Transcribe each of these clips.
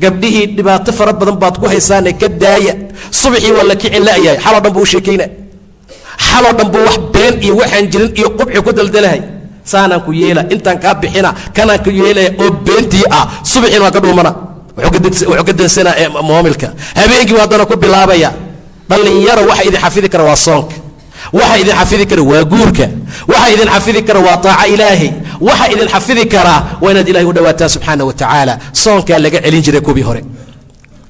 gabdhihii dhibaato fara badan baad ku haysaane ka daaya subaxii waa la kicin la'yahay xaloo dhan buu u sheekayna xaloo dhan buu wax been iyo waxaan jirin iyo qubxi ku daldalahay saanaan ku yeela intaan kaa bixina kanaan ku yeelaya oo beentii ah subaxiina waa ka dhuumana wuxuu ka dansanaa moomilka habeenkii haddana ku bilaabaya dhallinyaro waxa idin xafidi kara waa soonka waxa idin xafidi kara waa guurka waxa idin xafidi kara waa taaca ilaahay waxa idin xafidi karaa waa inaad ilaahay u dhawaataan subxaana wa tacaala soonkaa laga celin jiray kuwii hore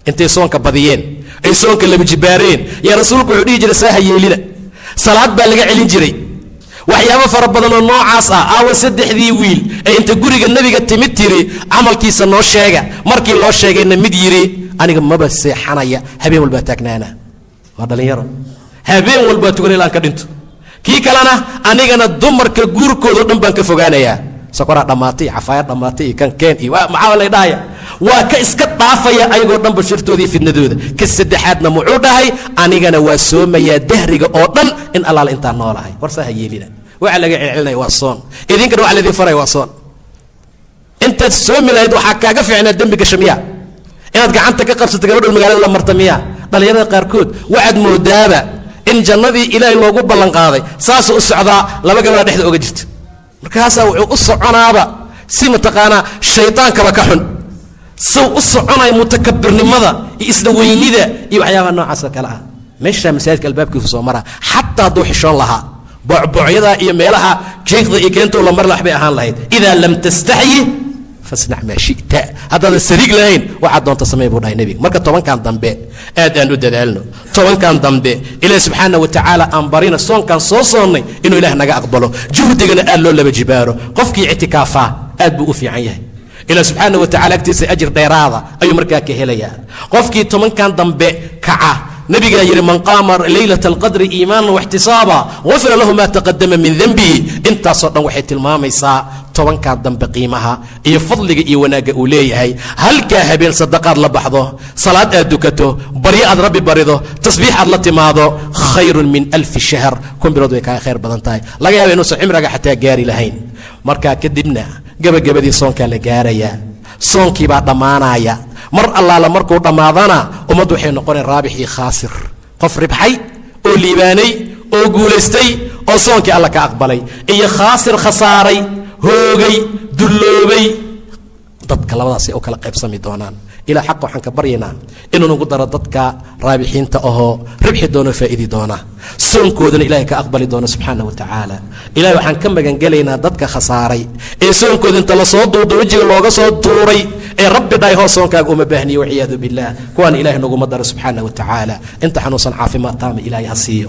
intay soonka badiyeen ay soonka laba jibaareen yaa rasuulku wuxuu dhihi jiray saaha yeelina salaad baa laga celin jiray waxyaabo fara badan oo noocaas ah aawa saddexdii wiil ee inta guriga nabiga timid tiri camalkiisa noo sheega markii loo sheegayna mid yiri aniga maba seexanaya habeen walba taagnaana waa dhalinyaro habeen walba tugan ilaa ka dhinto kii kalena anigana dumarka guurkooda dhan baan ka fogaanayaa sakora dhamaatay cafaaya dhamaatay kan keen iyo maxaa la dhaaya waa ka iska dhaafaya ayagoo dhan bashirtoodii fidnadooda ka saddexaadna muxuu dhahay anigana waa soomayaa dahriga oo dhan in allaala intaan noolahay warsaha yeelina waxa laga celcelinaya waa soon idinkana waxa laydin faray waa soon intaad soomi lahayd waxaa kaaga fiicnaa dembiga shamiya inaad gacanta ka qabsato gabadha magaalada la marta miya dhalinyarada qaarkood waxaad moodaaba in jannadii ilaahay loogu ballan qaaday saas u socdaa laba gabadha dhexda oga jirta markaasaa wuxuu u soconaaba si mataqaanaa shaytaankaba ka xun sow u soconaya mutakabirnimada iyo isla weynida iyo waxyaabaha noocaas oo kale ah meeshaa masaajidka albaabkiisu soo maraa xataa hadduu xishoon lahaa bocbocyadaa iyo meelaha jeekda iyo keentoo la mar lax bay ahaan lahayd idaa lam tastaxyi fasnac maa shita haddaadan sariig lahayn waxaad doonta samey buu dhahay nebiga marka tobankan dambe aad aan u dadaalno tobankan dambe ilaahi subxaana wa tacaala aan barina soonkaan soo soonnay inuu ilaah naga aqbalo juhdigana aad loo laba jibaaro qofkii ictikaafaa aad buu u fiican yahay ilaah subxaana wa tacala agtiisa ajir dheeraada ayuu markaa ka helayaa qofkii tobankan dambe kaca nabigaa yidhi man qaama laylata alqadri iimaanan waxtisaaba gufira lahu ma taqadama min denbihi intaasoo dhan waxay tilmaamaysaa tobankaa dambe qiimaha iyo fadliga iyo wanaagga uu leeyahay halkaa habeen sadaqaad la baxdo salaad aad dukato baryo aad rabbi barido tasbiix aad la timaado khayrun min alfi shahr kun bilood way kaa khayr badan tahay laga yaaba inuusan cimriga xataa gaari lahayn markaa kadibna gabagabadii soonkaa la gaarayaa soonkii baa dhammaanaya mar allaala markuu dhammaadana ummaddu waxay noqonay raabix iyo khaasir qof ribxay oo liibaanay oo guulaystay oo soonkii alla ka aqbalay iyo khaasir khasaaray hoogay dulloobay dadka labadaasay u kala qaybsami doonaan ilaa xaqa waxaan ka baryaynaa inuu nagu daro dadka raabixiinta ahoo ribxi doono faa'idi doona soonkoodana ilaahay ka aqbali doono subxaana wa tacaala ilahay waxaan ka magangelaynaa dadka khasaaray ee soonkooda inta lasoo duudo wejiga looga soo tuuray ee rabbi dhahay hoo soonkaaga uma baahniyo waciyaadu billaah kuwaan ilaahay naguma daro subxaana wa tacaala inta xanuunsan caafimaad taama ilaahay ha siiyo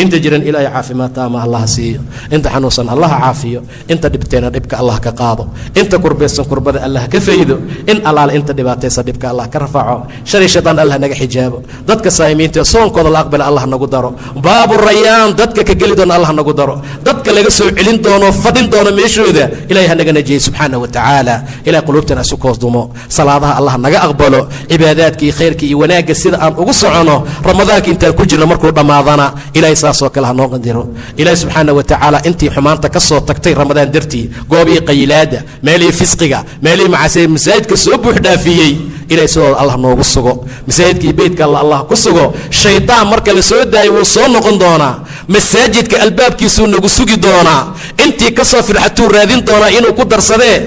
inta jiran ilaahay caafimaad taama allah ha siiyo inta xanuunsan allah ha caafiyo inta dhibteena dhibka allah ka qaado inta kurbaysan kurbada allah ka faydo in allaala inta dhibaataysa dhibka allah ka rafaco shari shaytaan allah naga xijaabo dadka saa'imiinta soonkooda la aqbala allah nagu daro baabu rayaan dadka ka geli doona allah nagu daro dadka laga soo celin doono fadhin doono meeshooda ilaahay ha naga najiyey subxaana wa tacaala ilahay quluubtana isu koos dumo salaadaha allah naga aqbalo cibaadaadka iyo khayrka iyo wanaagga sida aan ugu socono ramadaanka intaan ku jirno markuu dhammaadana ilaahay saasoo kale ha noo qandiro ilaahay subxaana wa tacaala intii xumaanta ka soo tagtay ramadaan dartii goobihii qayilaada meelihii fisqiga meelihii macaasida masaajidka soo buux dhaafiyey ilaahay sidooda allah noogu sugo masaajidkii beydka allah ku sugo shaydaan marka la soo daayo wuu soo noqon doonaa masaajidka albaabkiisuu nagu sugi doonaa intii ka soo firxatuu raadin doonaa inuu ku darsadee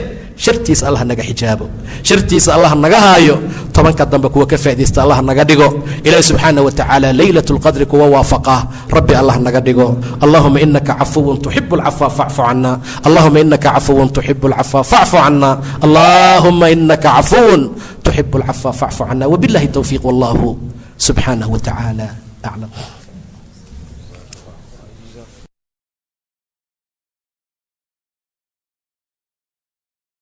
shartiisa allah naga xijaabo shartiisa allah naga haayo tobanka dambe kuwa ka faa'iideysta allah naga dhigo ilaahi subxaana wa tacaala laylatu lqadri kuwa waafaqa rabbi allah naga dhigo allahuma inaka cafuwun tuxibu alcafwa facfu cana allahuma inaka cafuwun tuxibu alcafwa facfu cana allahuma inaka cafuwun tuxibu alcafwa facfu cana wabillahi towfiiq wallahu subxaanahu wa tacaala aclam